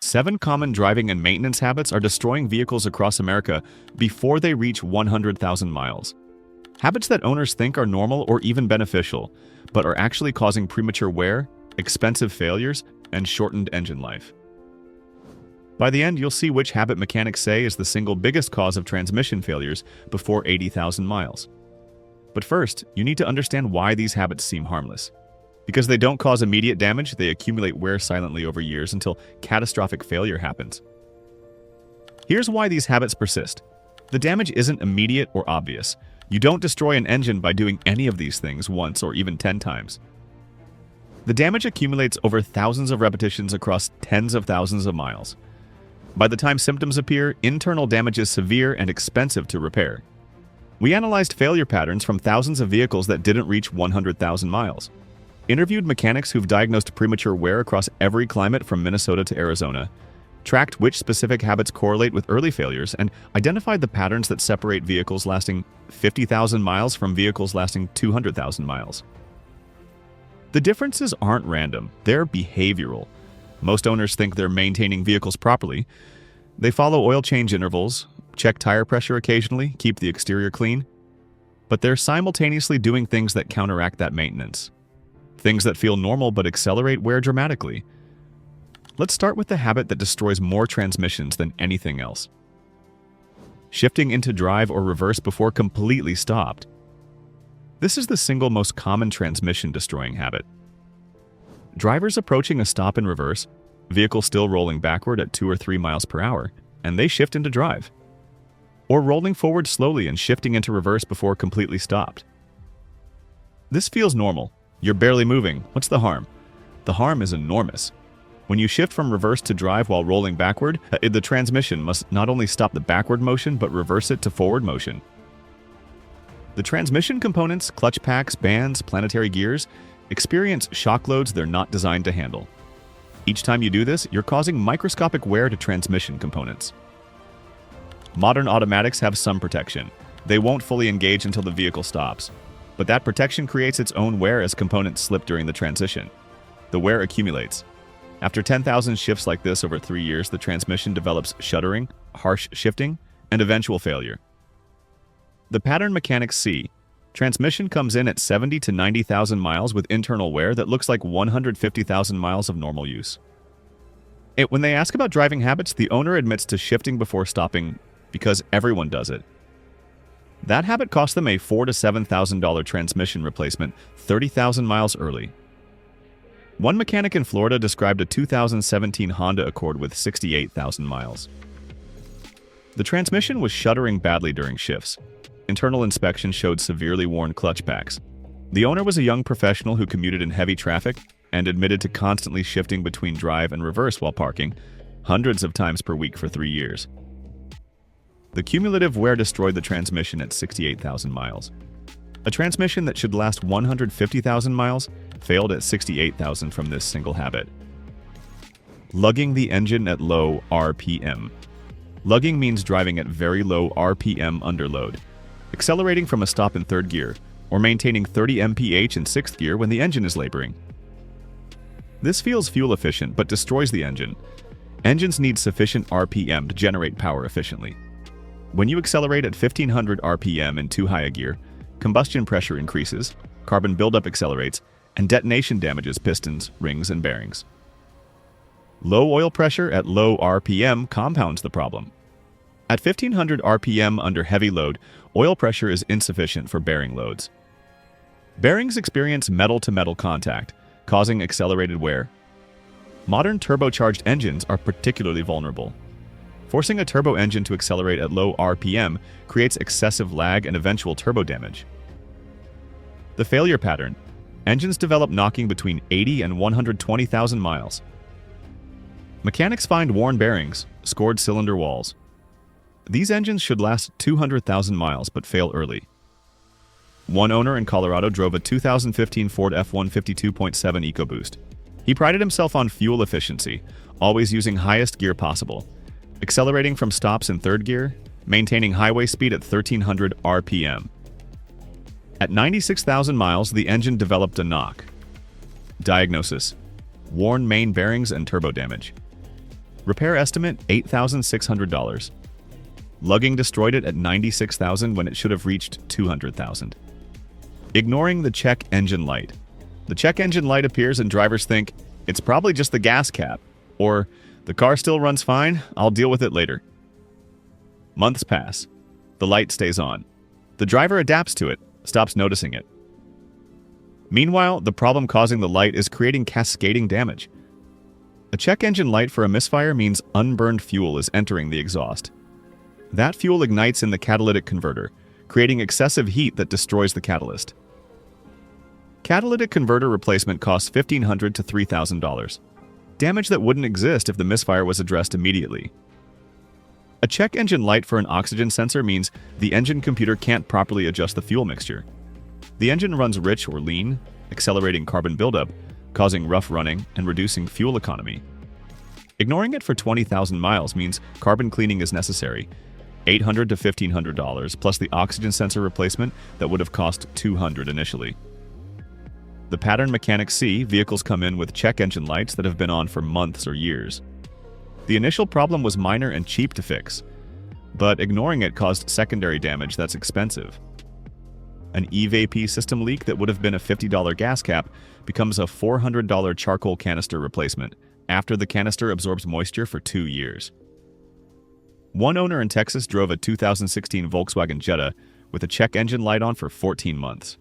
7 common driving and maintenance habits are destroying vehicles across America before they reach 100,000 miles. Habits that owners think are normal or even beneficial, but are actually causing premature wear, expensive failures, and shortened engine life. By the end, you'll see which habit mechanics say is the single biggest cause of transmission failures before 80,000 miles. But first, you need to understand why these habits seem harmless. Because they don't cause immediate damage, they accumulate wear silently over years until catastrophic failure happens. Here's why these habits persist. The damage isn't immediate or obvious. You don't destroy an engine by doing any of these things once or even 10 times. The damage accumulates over thousands of repetitions across tens of thousands of miles. By the time symptoms appear, internal damage is severe and expensive to repair. We analyzed failure patterns from thousands of vehicles that didn't reach 100,000 miles. Interviewed mechanics who've diagnosed premature wear across every climate from Minnesota to Arizona, tracked which specific habits correlate with early failures, and identified the patterns that separate vehicles lasting 50,000 miles from vehicles lasting 200,000 miles. The differences aren't random, they're behavioral. Most owners think they're maintaining vehicles properly. They follow oil change intervals, check tire pressure occasionally, keep the exterior clean. But they're simultaneously doing things that counteract that maintenance. Things that feel normal but accelerate wear dramatically. Let's start with the habit that destroys more transmissions than anything else. Shifting into drive or reverse before completely stopped. This is the single most common transmission-destroying habit. Drivers approaching a stop in reverse, vehicle still rolling backward at 2 or 3 miles per hour, and they shift into drive. Or rolling forward slowly and shifting into reverse before completely stopped. This feels normal. You're barely moving. What's the harm? The harm is enormous. When you shift from reverse to drive while rolling backward, the transmission must not only stop the backward motion but reverse it to forward motion. The transmission components, clutch packs, bands, planetary gears, experience shock loads they're not designed to handle. Each time you do this, you're causing microscopic wear to transmission components. Modern automatics have some protection. They won't fully engage until the vehicle stops. But that protection creates its own wear as components slip during the transition. The wear accumulates. After 10,000 shifts like this over 3 years, the transmission develops shuddering, harsh shifting, and eventual failure. The pattern mechanics see. Transmission comes in at 70 to 90,000 miles with internal wear that looks like 150,000 miles of normal use. When they ask about driving habits, the owner admits to shifting before stopping because everyone does it. That habit cost them a $4,000 to $7,000 transmission replacement 30,000 miles early. One mechanic in Florida described a 2017 Honda Accord with 68,000 miles. The transmission was shuddering badly during shifts. Internal inspection showed severely worn clutch packs. The owner was a young professional who commuted in heavy traffic and admitted to constantly shifting between drive and reverse while parking, hundreds of times per week for 3 years. The cumulative wear destroyed the transmission at 68,000 miles. A transmission that should last 150,000 miles failed at 68,000 from this single habit. Lugging the engine at low RPM. Lugging means driving at very low RPM under load, accelerating from a stop in 3rd gear, or maintaining 30 mph in 6th gear when the engine is laboring. This feels fuel efficient but destroys the engine. Engines need sufficient RPM to generate power efficiently. When you accelerate at 1500 RPM in too high a gear, combustion pressure increases, carbon buildup accelerates, and detonation damages pistons, rings, and bearings. Low oil pressure at low RPM compounds the problem. At 1500 RPM under heavy load, oil pressure is insufficient for bearing loads. Bearings experience metal-to-metal contact, causing accelerated wear. Modern turbocharged engines are particularly vulnerable. Forcing a turbo engine to accelerate at low RPM creates excessive lag and eventual turbo damage. The failure pattern. Engines develop knocking between 80 and 120,000 miles. Mechanics find worn bearings, scored cylinder walls. These engines should last 200,000 miles but fail early. One owner in Colorado drove a 2015 Ford F-150 2.7 EcoBoost. He prided himself on fuel efficiency, always using highest gear possible, accelerating from stops in 3rd gear, maintaining highway speed at 1300 RPM. At 96,000 miles, the engine developed a knock. Diagnosis: worn main bearings and turbo damage. Repair estimate $8,600. Lugging destroyed it at $96,000 when it should have reached $200,000. Ignoring the check engine light. The check engine light appears and drivers think, it's probably just the gas cap, or the car still runs fine, I'll deal with it later. Months pass. The light stays on. The driver adapts to it, stops noticing it. Meanwhile, the problem causing the light is creating cascading damage. A check engine light for a misfire means unburned fuel is entering the exhaust. That fuel ignites in the catalytic converter, creating excessive heat that destroys the catalyst. Catalytic converter replacement costs $1,500 to $3,000. Damage that wouldn't exist if the misfire was addressed immediately. A check engine light for an oxygen sensor means the engine computer can't properly adjust the fuel mixture. The engine runs rich or lean, accelerating carbon buildup, causing rough running and reducing fuel economy. Ignoring it for 20,000 miles means carbon cleaning is necessary, $800 to $1,500 plus the oxygen sensor replacement that would have cost $200 initially. The pattern mechanics see vehicles come in with check engine lights that have been on for months or years. The initial problem was minor and cheap to fix, but ignoring it caused secondary damage that's expensive. An EVAP system leak that would have been a $50 gas cap becomes a $400 charcoal canister replacement after the canister absorbs moisture for 2 years. One owner in Texas drove a 2016 Volkswagen Jetta with a check engine light on for 14 months.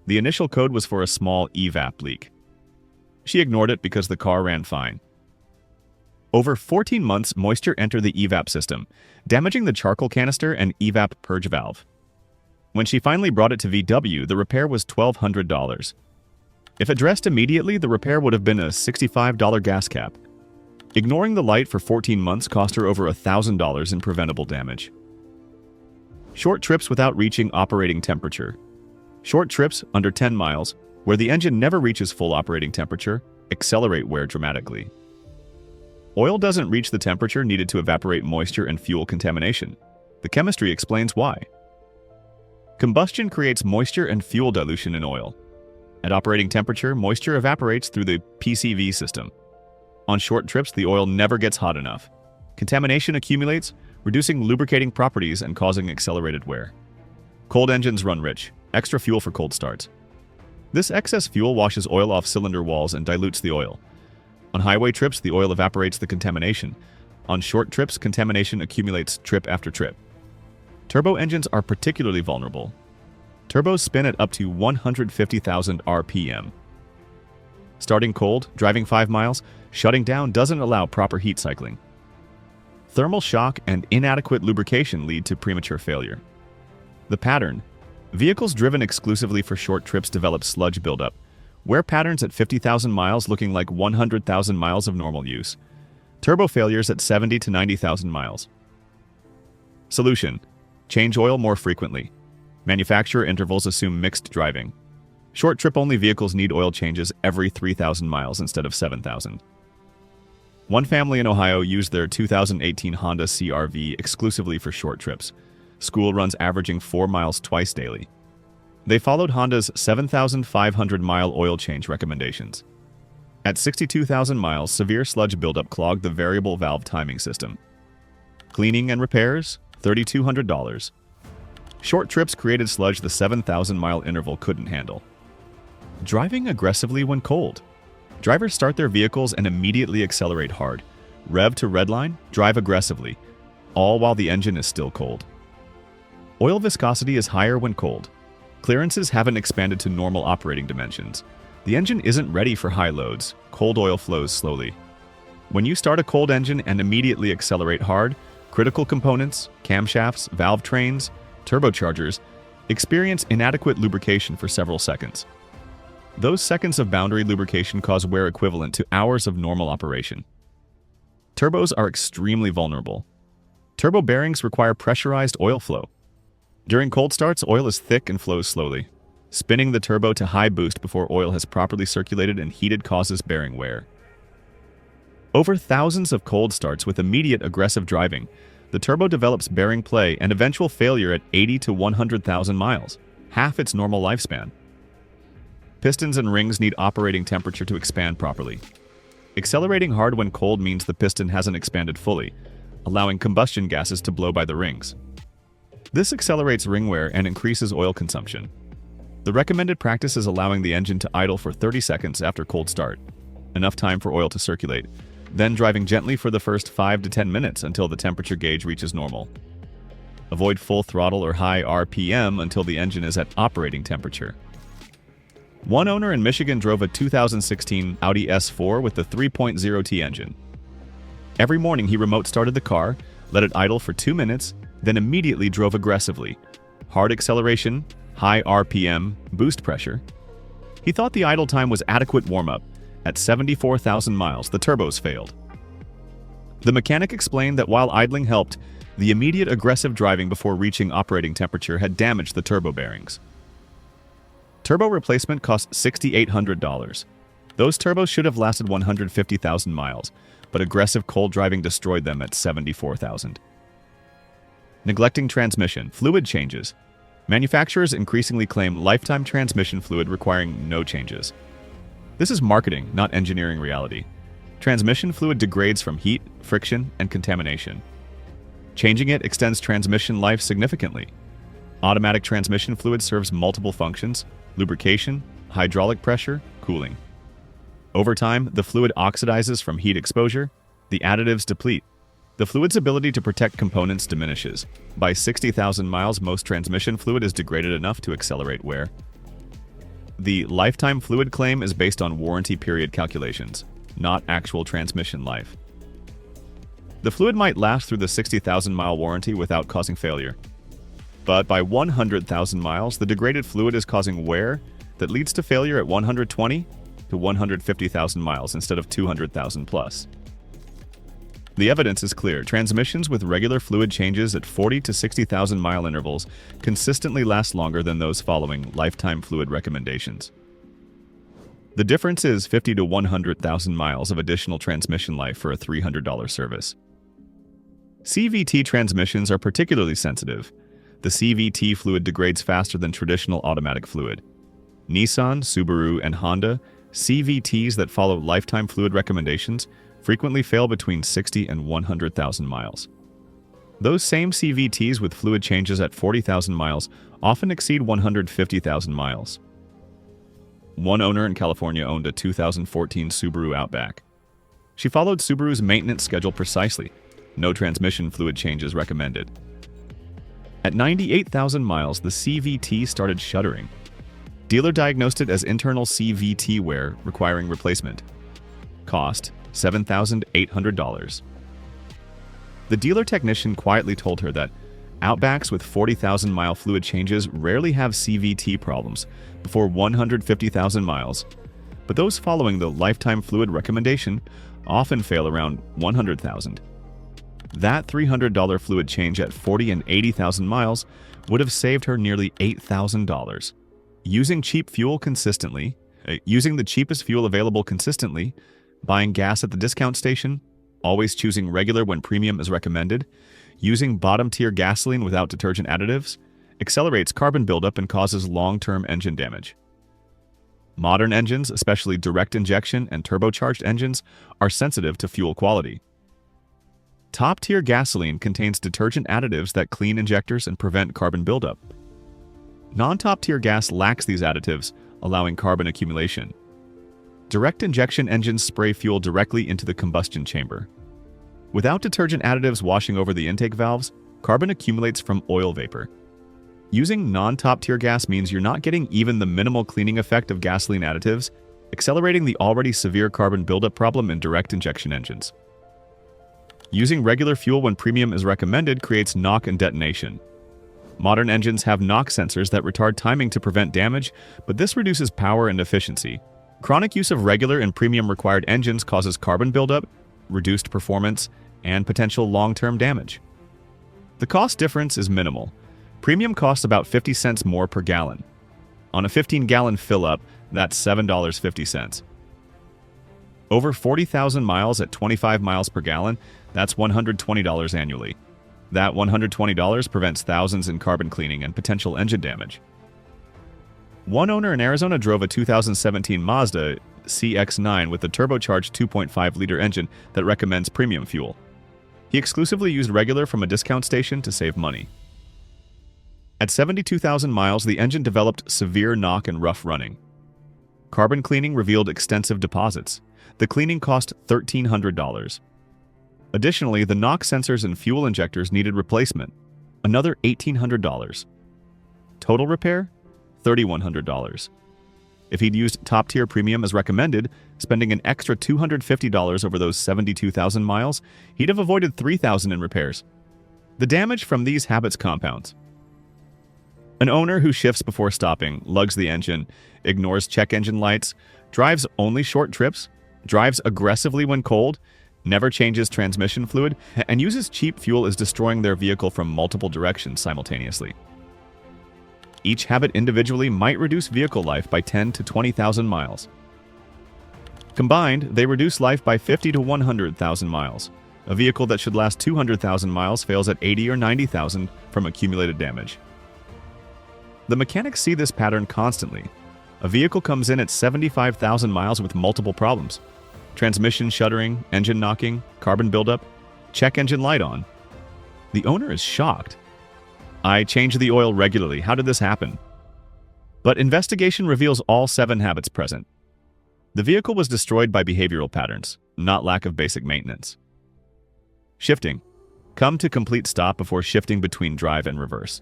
The initial code was for a small EVAP leak. She ignored it because the car ran fine. Over 14 months, moisture entered the EVAP system, damaging the charcoal canister and EVAP purge valve. When she finally brought it to VW, the repair was $1,200. If addressed immediately, the repair would have been a $65 gas cap. Ignoring the light for 14 months cost her over $1,000 in preventable damage. Short trips without reaching operating temperature. Short trips under 10 miles, where the engine never reaches full operating temperature, accelerate wear dramatically. Oil doesn't reach the temperature needed to evaporate moisture and fuel contamination. The chemistry explains why. Combustion creates moisture and fuel dilution in oil. At operating temperature, moisture evaporates through the PCV system. On short trips, the oil never gets hot enough. Contamination accumulates, reducing lubricating properties and causing accelerated wear. Cold engines run rich, extra fuel for cold starts. This excess fuel washes oil off cylinder walls and dilutes the oil. On highway trips, the oil evaporates the contamination. On short trips, contamination accumulates trip after trip. Turbo engines are particularly vulnerable. Turbos spin at up to 150,000 RPM. Starting cold, driving 5 miles, shutting down doesn't allow proper heat cycling. Thermal shock and inadequate lubrication lead to premature failure. The pattern. Vehicles driven exclusively for short trips develop sludge buildup. Wear patterns at 50,000 miles looking like 100,000 miles of normal use. Turbo failures at 70 to 90,000 miles. Solution. Change oil more frequently. Manufacturer intervals assume mixed driving. Short trip-only vehicles need oil changes every 3,000 miles instead of 7,000. One family in Ohio used their 2018 Honda CR-V exclusively for short trips. School runs averaging 4 miles twice daily. They followed Honda's 7,500-mile oil change recommendations. At 62,000 miles, severe sludge buildup clogged the variable valve timing system. Cleaning and repairs, $3,200. Short trips created sludge the 7,000-mile interval couldn't handle. Driving aggressively when cold. Drivers start their vehicles and immediately accelerate hard. Rev to redline, drive aggressively, all while the engine is still cold. Oil viscosity is higher when cold. Clearances haven't expanded to normal operating dimensions. The engine isn't ready for high loads. Cold oil flows slowly. When you start a cold engine and immediately accelerate hard, critical components, camshafts, valve trains, turbochargers experience inadequate lubrication for several seconds. Those seconds of boundary lubrication cause wear equivalent to hours of normal operation. Turbos are extremely vulnerable. Turbo bearings require pressurized oil flow. During cold starts, oil is thick and flows slowly. Spinning the turbo to high boost before oil has properly circulated and heated causes bearing wear. Over thousands of cold starts with immediate aggressive driving, the turbo develops bearing play and eventual failure at 80 to 100,000 miles, half its normal lifespan. Pistons and rings need operating temperature to expand properly. Accelerating hard when cold means the piston hasn't expanded fully, allowing combustion gases to blow by the rings. This accelerates ring wear and increases oil consumption. The recommended practice is allowing the engine to idle for 30 seconds after cold start, enough time for oil to circulate, then driving gently for the first 5 to 10 minutes until the temperature gauge reaches normal. Avoid full throttle or high RPM until the engine is at operating temperature. One owner in Michigan drove a 2016 Audi S4 with the 3.0T engine. Every morning he remote started the car, let it idle for 2 minutes, then immediately drove aggressively. Hard acceleration, high RPM, boost pressure. He thought the idle time was adequate warm-up. At 74,000 miles, the turbos failed. The mechanic explained that while idling helped, the immediate aggressive driving before reaching operating temperature had damaged the turbo bearings. Turbo replacement cost $6,800. Those turbos should have lasted 150,000 miles, but aggressive cold driving destroyed them at 74,000. Neglecting transmission fluid changes. Manufacturers increasingly claim lifetime transmission fluid requiring no changes. This is marketing, not engineering reality. Transmission fluid degrades from heat, friction, and contamination. Changing it extends transmission life significantly. Automatic transmission fluid serves multiple functions: lubrication, hydraulic pressure, cooling. Over time, the fluid oxidizes from heat exposure, the additives deplete. The fluid's ability to protect components diminishes. By 60,000 miles, most transmission fluid is degraded enough to accelerate wear. The lifetime fluid claim is based on warranty period calculations, not actual transmission life. The fluid might last through the 60,000-mile warranty without causing failure. But by 100,000 miles, the degraded fluid is causing wear that leads to failure at 120 to 150,000 miles instead of 200,000 plus. The evidence is clear. Transmissions with regular fluid changes at 40 to 60,000 mile intervals consistently last longer than those following lifetime fluid recommendations. The difference is 50 to 100,000 miles of additional transmission life for a $300 service. CVT transmissions are particularly sensitive. The CVT fluid degrades faster than traditional automatic fluid. Nissan, Subaru, and Honda CVTs that follow lifetime fluid recommendations frequently fail between 60 and 100,000 miles. Those same CVTs with fluid changes at 40,000 miles often exceed 150,000 miles. One owner in California owned a 2014 Subaru Outback. She followed Subaru's maintenance schedule precisely. No transmission fluid changes recommended. At 98,000 miles, the CVT started shuddering. Dealer diagnosed it as internal CVT wear requiring replacement. Cost: $7,800. The dealer technician quietly told her that Outbacks with 40,000-mile fluid changes rarely have CVT problems before 150,000 miles, but those following the lifetime fluid recommendation often fail around 100,000. That $300 fluid change at 40 and 80,000 miles would have saved her nearly $8,000. Using the cheapest fuel available consistently, buying gas at the discount station, always choosing regular when premium is recommended, using bottom-tier gasoline without detergent additives, accelerates carbon buildup and causes long-term engine damage. Modern engines, especially direct injection and turbocharged engines, are sensitive to fuel quality. Top-tier gasoline contains detergent additives that clean injectors and prevent carbon buildup. Non-top-tier gas lacks these additives, allowing carbon accumulation. Direct injection engines spray fuel directly into the combustion chamber. Without detergent additives washing over the intake valves, carbon accumulates from oil vapor. Using non-top-tier gas means you're not getting even the minimal cleaning effect of gasoline additives, accelerating the already severe carbon buildup problem in direct injection engines. Using regular fuel when premium is recommended creates knock and detonation. Modern engines have knock sensors that retard timing to prevent damage, but this reduces power and efficiency. Chronic use of regular and premium required engines causes carbon buildup, reduced performance, and potential long-term damage. The cost difference is minimal. Premium costs about 50 cents more per gallon. On a 15-gallon fill-up, that's $7.50. Over 40,000 miles at 25 miles per gallon, that's $120 annually. That $120 prevents thousands in carbon cleaning and potential engine damage. One owner in Arizona drove a 2017 Mazda CX-9 with a turbocharged 2.5-liter engine that recommends premium fuel. He exclusively used regular from a discount station to save money. At 72,000 miles, the engine developed severe knock and rough running. Carbon cleaning revealed extensive deposits. The cleaning cost $1,300. Additionally, the knock sensors and fuel injectors needed replacement, another $1,800. Total repair? $3,100. If he'd used top-tier premium as recommended, spending an extra $250 over those 72,000 miles, he'd have avoided $3,000 in repairs. The damage from these habits compounds. An owner who shifts before stopping, lugs the engine, ignores check engine lights, drives only short trips, drives aggressively when cold, never changes transmission fluid, and uses cheap fuel is destroying their vehicle from multiple directions simultaneously. Each habit individually might reduce vehicle life by 10 to 20,000 miles. Combined, they reduce life by 50 to 100,000 miles. A vehicle that should last 200,000 miles fails at 80 or 90,000 from accumulated damage. The mechanics see this pattern constantly. A vehicle comes in at 75,000 miles with multiple problems. Transmission shuddering, engine knocking, carbon buildup, check engine light on. The owner is shocked. I change the oil regularly. How did this happen? But investigation reveals all 7 habits present. The vehicle was destroyed by behavioral patterns, not lack of basic maintenance. Shifting. Come to complete stop before shifting between drive and reverse.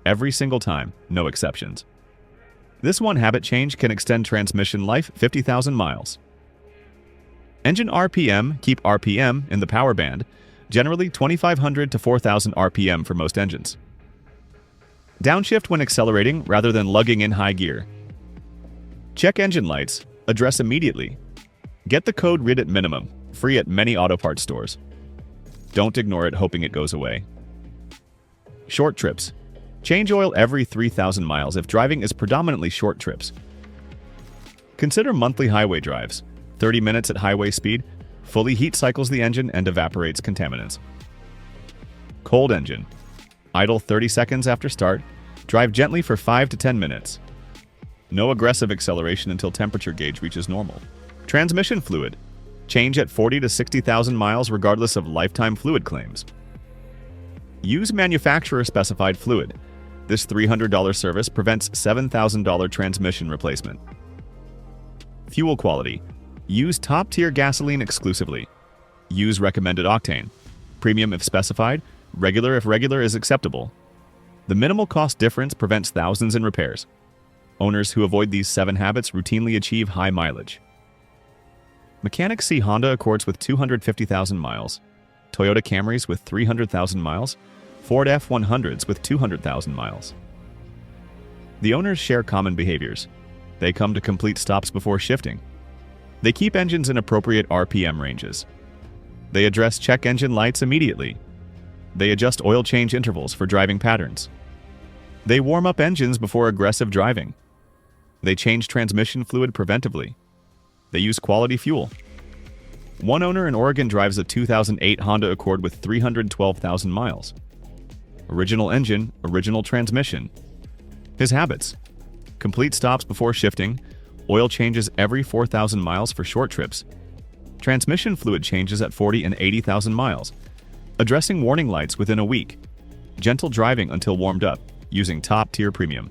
Every single time, no exceptions. This one habit change can extend transmission life 50,000 miles. Engine RPM, keep RPM in the power band, generally 2,500 to 4,000 RPM for most engines. Downshift when accelerating rather than lugging in high gear. Check engine lights, address immediately. Get the code read at minimum, free at many auto parts stores. Don't ignore it hoping it goes away. Short trips. Change oil every 3,000 miles if driving is predominantly short trips. Consider monthly highway drives. 30 minutes at highway speed, fully heat cycles the engine and evaporates contaminants. Cold engine. Idle 30 seconds after start. Drive gently for 5 to 10 minutes. No aggressive acceleration until temperature gauge reaches normal. Transmission fluid. Change at 40 to 60,000 miles regardless of lifetime fluid claims. Use manufacturer-specified fluid. This $300 service prevents $7,000 transmission replacement. Fuel quality. Use top-tier gasoline exclusively. Use recommended octane. Premium if specified, regular if regular is acceptable. The minimal cost difference prevents thousands in repairs. Owners who avoid these 7 habits routinely achieve high mileage. Mechanics see Honda Accords with 250,000 miles, Toyota Camrys with 300,000 miles, Ford F-100s with 200,000 miles. The owners share common behaviors. They come to complete stops before shifting. They keep engines in appropriate RPM ranges. They address check engine lights immediately. They adjust oil change intervals for driving patterns. They warm up engines before aggressive driving. They change transmission fluid preventively. They use quality fuel. One owner in Oregon drives a 2008 Honda Accord with 312,000 miles. Original engine, original transmission. His habits. Complete stops before shifting. Oil changes every 4,000 miles for short trips. Transmission fluid changes at 40 and 80,000 miles. Addressing warning lights within a week. Gentle driving until warmed up, using top-tier premium.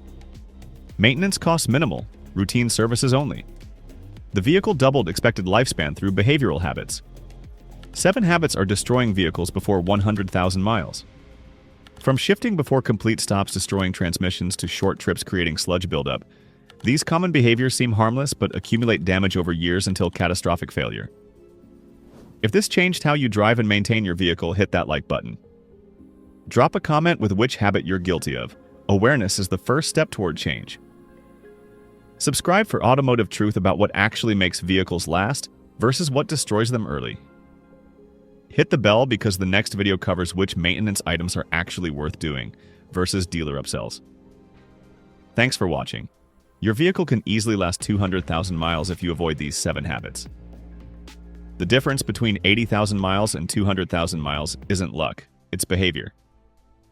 Maintenance costs minimal, routine services only. The vehicle doubled expected lifespan through behavioral habits. 7 habits are destroying vehicles before 100,000 miles. From shifting before complete stops destroying transmissions to short trips creating sludge buildup, these common behaviors seem harmless but accumulate damage over years until catastrophic failure. If this changed how you drive and maintain your vehicle, hit that like button. Drop a comment with which habit you're guilty of. Awareness is the first step toward change. Subscribe for automotive truth about what actually makes vehicles last versus what destroys them early. Hit the bell because the next video covers which maintenance items are actually worth doing versus dealer upsells. Thanks for watching. Your vehicle can easily last 200,000 miles if you avoid these 7 habits. The difference between 80,000 miles and 200,000 miles isn't luck, it's behavior.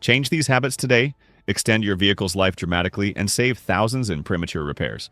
Change these habits today, extend your vehicle's life dramatically, and save thousands in premature repairs.